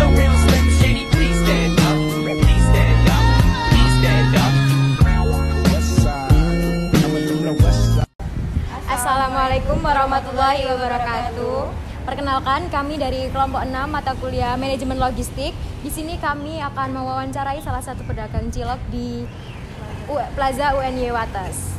the real Slim Shady, please stand up. Please stand up. Please stand up. Assalamualaikum warahmatullahi wabarakatuh. Perkenalkan, kami dari kelompok 6 mata kuliah Manajemen Logistik. Di sini kami akan mewawancarai salah satu pedagang cilok di Plaza UNY Wates.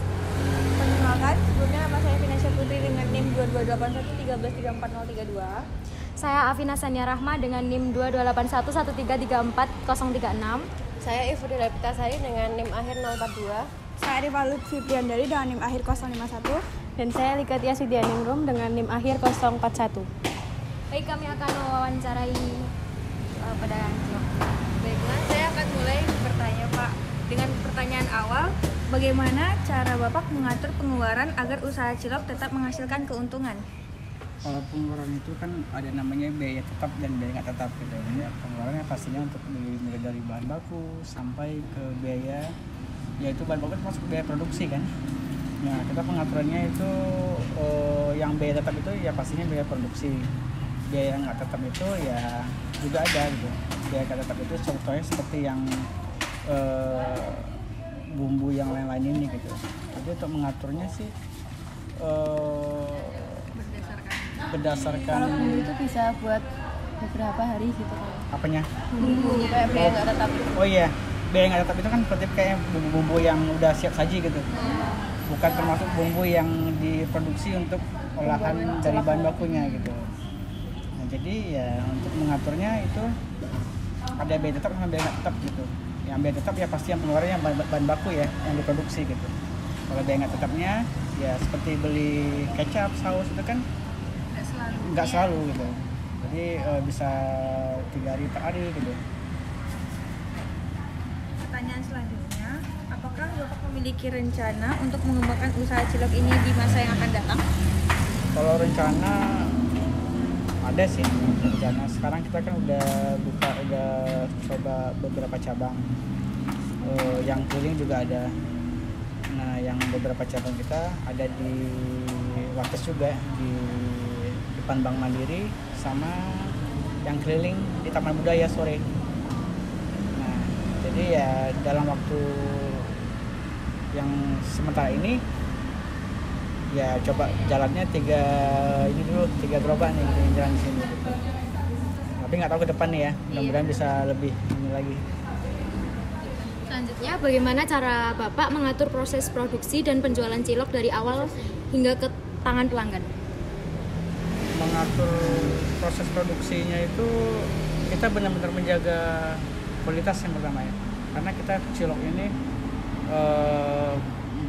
Perkenalkan, sebelumnya nama saya Finasia Putri dengan NIM 228113340032. Saya Afina Sania Rahma dengan NIM 228113340036. Saya Ifuri Lepitasari dengan NIM akhir 042. Saya Arifah Lutfi Priandari dengan NIM akhir 051. Dan saya Likatia Sidianingrum dengan NIM akhir 041. Baik, kami akan mewawancarai pedagang cilok. Baiklah, saya akan mulai bertanya Pak. Dengan pertanyaan awal, bagaimana cara Bapak mengatur pengeluaran agar usaha cilok tetap menghasilkan keuntungan? Kalau pengeluaran itu kan ada namanya biaya tetap dan biaya nggak tetap gitu. Ya, pengeluarannya pastinya untuk mulai dari bahan baku sampai ke biaya, yaitu bahan baku termasuk biaya produksi kan. Nah, kita pengaturannya itu yang biaya tetap itu ya pastinya biaya produksi. Biaya yang nggak tetap itu ya juga ada gitu. Biaya nggak tetap itu contohnya seperti yang bumbu yang lain-lain ini gitu. Jadi untuk mengaturnya sih berdasarkan Bumbu itu bisa buat beberapa hari gitu kan. apanya? Bumbu kayak biaya nggak tetap. Oh iya, biaya nggak tetap itu kan seperti kayak bumbu-bumbu yang udah siap saji gitu. Bukan termasuk bumbu yang diproduksi untuk olahan dari bahan bakunya gitu. Nah, jadi ya untuk mengaturnya itu ada biaya tetap sama biaya nggak tetap gitu. Yang biaya tetap ya pasti yang pengeluarannya bahan baku ya yang diproduksi gitu. Kalau biaya nggak tetapnya ya seperti beli kecap, saus itu kan nggak selalu gitu. Jadi bisa 3 hari 4 hari gitu. Pertanyaan selanjutnya, apakah Bapak memiliki rencana untuk mengembangkan usaha cilok ini di masa yang akan datang? Kalau rencana ada sih rencana. Sekarang kita kan udah coba beberapa cabang. Yang keliling juga ada. Nah, yang beberapa cabang kita ada di Wates juga, di depan Bank Mandiri, sama yang keliling di Taman Budaya sore. Nah, jadi ya dalam waktu yang sementara ini ya coba jalannya 3 gerobak nih yang jalan di sini gitu. Tapi nggak tahu ke depan nih ya, mudah-mudahan bisa lebih ini lagi. Selanjutnya, bagaimana cara Bapak mengatur proses produksi dan penjualan cilok dari awal hingga ke tangan pelanggan? Mengatur proses produksinya itu kita benar-benar menjaga kualitas yang pertama ya. Karena kita cilok ini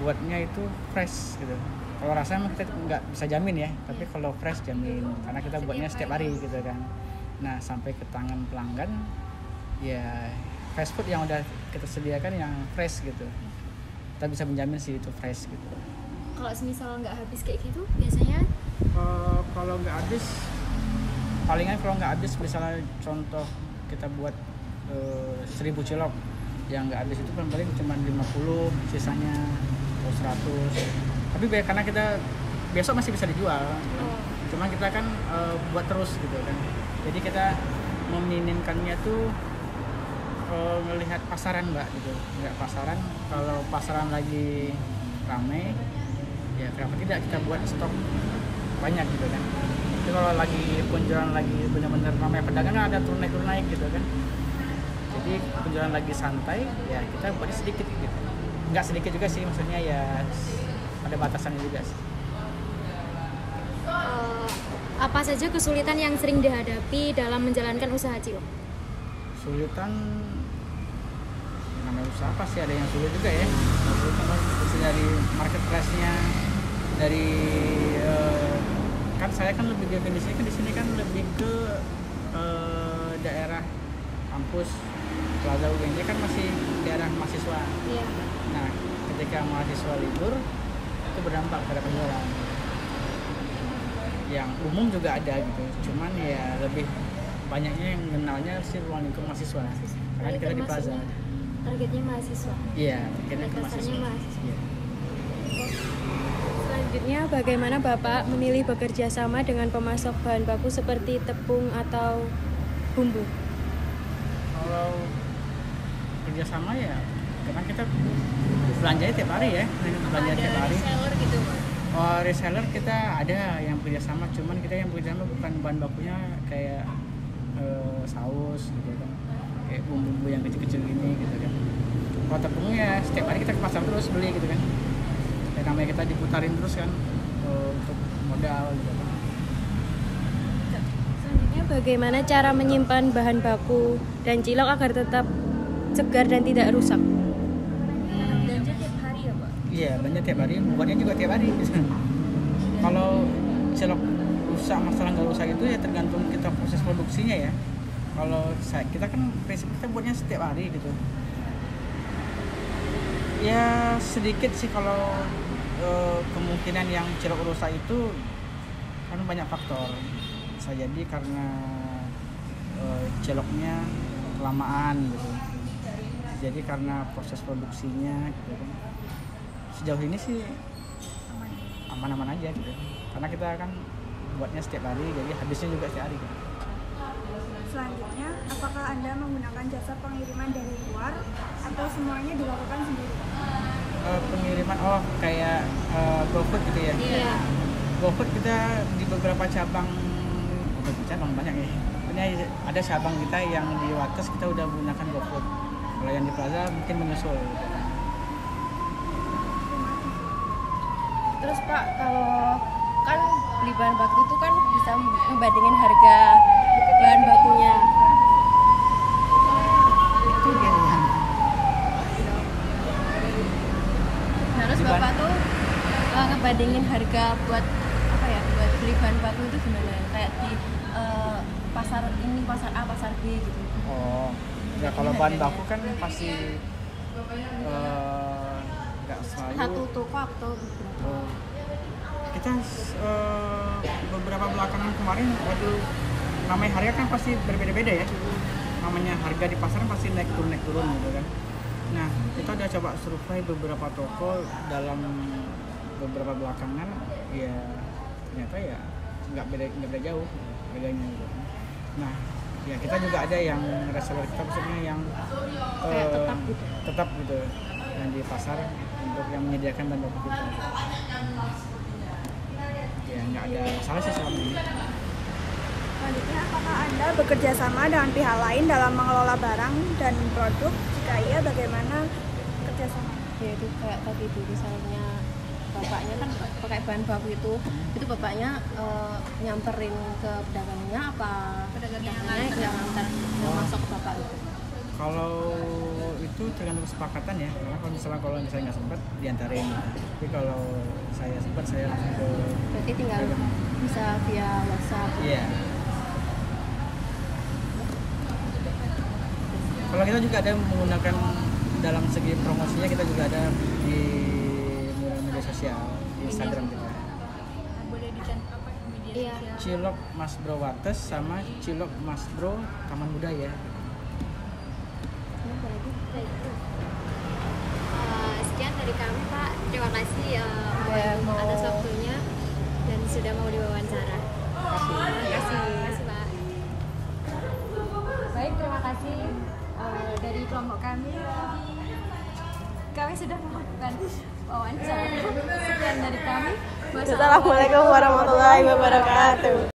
buatnya itu fresh gitu. Kalau rasanya kita nggak bisa jamin ya, tapi kalau fresh jamin karena kita buatnya setiap hari gitu kan. Nah, sampai ke tangan pelanggan ya fast food yang udah kita sediakan yang fresh gitu. Kita bisa menjamin sih itu fresh gitu. Kalau semisal nggak habis kayak gitu, biasanya kalau nggak habis, palingan kalau nggak habis misalnya contoh kita buat 1000 cilok yang nggak habis itu paling cuma 50, sisanya 100. Tapi karena kita besok masih bisa dijual, cuma kita kan buat terus gitu kan. Jadi kita meminimkannya tuh ngelihat pasaran mbak gitu. Nggak pasaran, kalau pasaran lagi ramai ya kenapa tidak kita buat stok banyak gitu kan. Tapi kalau lagi penjualan lagi benar-benar ramai pedagang ada turun naik gitu kan. Jadi penjualan lagi santai ya kita buatnya sedikit gitu. Nggak sedikit juga sih, maksudnya ya ada batasannya juga sih. Apa saja kesulitan yang sering dihadapi dalam menjalankan usaha cilok? Kesulitan namanya usaha pasti ada yang sulit juga ya. Kesulitan dari market price-nya, dari kan saya kan lebih definisinya kan di sini kan lebih ke daerah kampus Plaza UNY kan masih daerah mahasiswa. Iya. Nah, ketika mahasiswa libur itu berdampak pada penjualan. Yang umum juga ada gitu, cuman ya lebih banyaknya yang kenalnya sih ruang lingkup mahasiswa. Karena kita di Plaza. Targetnya mahasiswa. Iya, targetnya ke Dasarnya mahasiswa. mahasiswa. Iya. Selanjutnya, bagaimana Bapak memilih bekerja sama dengan pemasok bahan baku seperti tepung atau bumbu? Kalau kerjasama ya, karena kita belanja tiap hari ya, belanja tiap hari. Reseller gitu Pak? Oh, reseller kita ada yang kerjasama, cuman kita yang kerjasama bukan bahan bakunya kayak saus gitu kan, kayak bumbu-bumbu yang kecil-kecil gini gitu kan. Kalau tepung ya setiap hari kita ke pasar terus beli gitu kan. Ya namanya kita diputarin terus kan untuk modal gitu kan. Selanjutnya, bagaimana cara menyimpan bahan baku dan cilok agar tetap segar dan tidak rusak? Belanja tiap hari ya Pak? Iya, belanja tiap hari, buatnya juga tiap hari gitu. Kalau cilok rusak, masalah nggak rusak itu ya tergantung kita proses produksinya ya. Kalau kita kan prinsip kita buatnya setiap hari gitu. Ya sedikit sih kalau kemungkinan yang cilok rusak itu kan banyak faktor. Bisa jadi karena ciloknya kelamaan gitu. Jadi karena proses produksinya gitu kan. Sejauh ini sih aman-aman aja gitu. Karena kita kan buatnya setiap hari, jadi habisnya juga setiap hari gitu. Selanjutnya, apakah Anda menggunakan jasa pengiriman dari luar atau semuanya dilakukan sendiri? Pengiriman kayak GoFood gitu ya. Iya. GoFood kita di beberapa cabang banyak ya. Punya ada cabang kita yang di Wates kita udah menggunakan GoFood. Kalau yang di Plaza mungkin menyusul gitu. Terus Pak, kalau kan beli bahan baku itu kan bisa ngebandingin harga bahan bakunya. Itu dia yang Terus Bapak tuh ngebandingin harga buat apa ya? Buat beli bahan baku itu gimana? Kayak di pasar ini, pasar A, pasar B gitu. Ya kalau bahan baku kan pasti nggak selalu Satu toko atau beberapa? Kita beberapa belakangan kemarin waktu namanya harga kan pasti berbeda-beda ya. Namanya harga di pasaran pasti naik turun gitu kan. Nah, kita udah coba survei beberapa toko dalam beberapa belakangan, ya ternyata ya nggak beda jauh harganya gitu. Nah, ya kita juga ada yang reseller kita maksudnya yang Kayak tetap gitu yang di pasar untuk yang menyediakan bahan baku kita. Ya nggak ada masalah sih selama ini. Selanjutnya, apakah Anda bekerja sama dengan pihak lain dalam mengelola barang dan produk? Jika iya, bagaimana kerjasama? Ya itu kayak tadi itu misalnya bapaknya kan pakai bahan baku itu bapaknya nyamperin ke pedagangnya apa pedagangnya yang ngantar yang masuk ke bapak itu? Kalau itu tergantung kesepakatan ya, karena kalau misalnya nggak sempat diantarin, tapi kalau saya sempat saya langsung ke. Berarti tinggal bisa via WhatsApp. Iya. Kalau kita juga ada menggunakan dalam segi promosinya, kita juga ada di media sosial, di Instagram kita. Boleh dicantum apa media Iya. sosial? Cilok Mas Bro Wates sama Cilok Mas Bro Taman Budaya. Sekian dari kami Pak, terima kasih atas waktunya dan sudah mau diwawancara. Terima kasih Pak. Baik, terima kasih dari kelompok kami. Kami sudah melakukan wawancara. Sekian dari kami. Wassalamualaikum warahmatullahi wabarakatuh.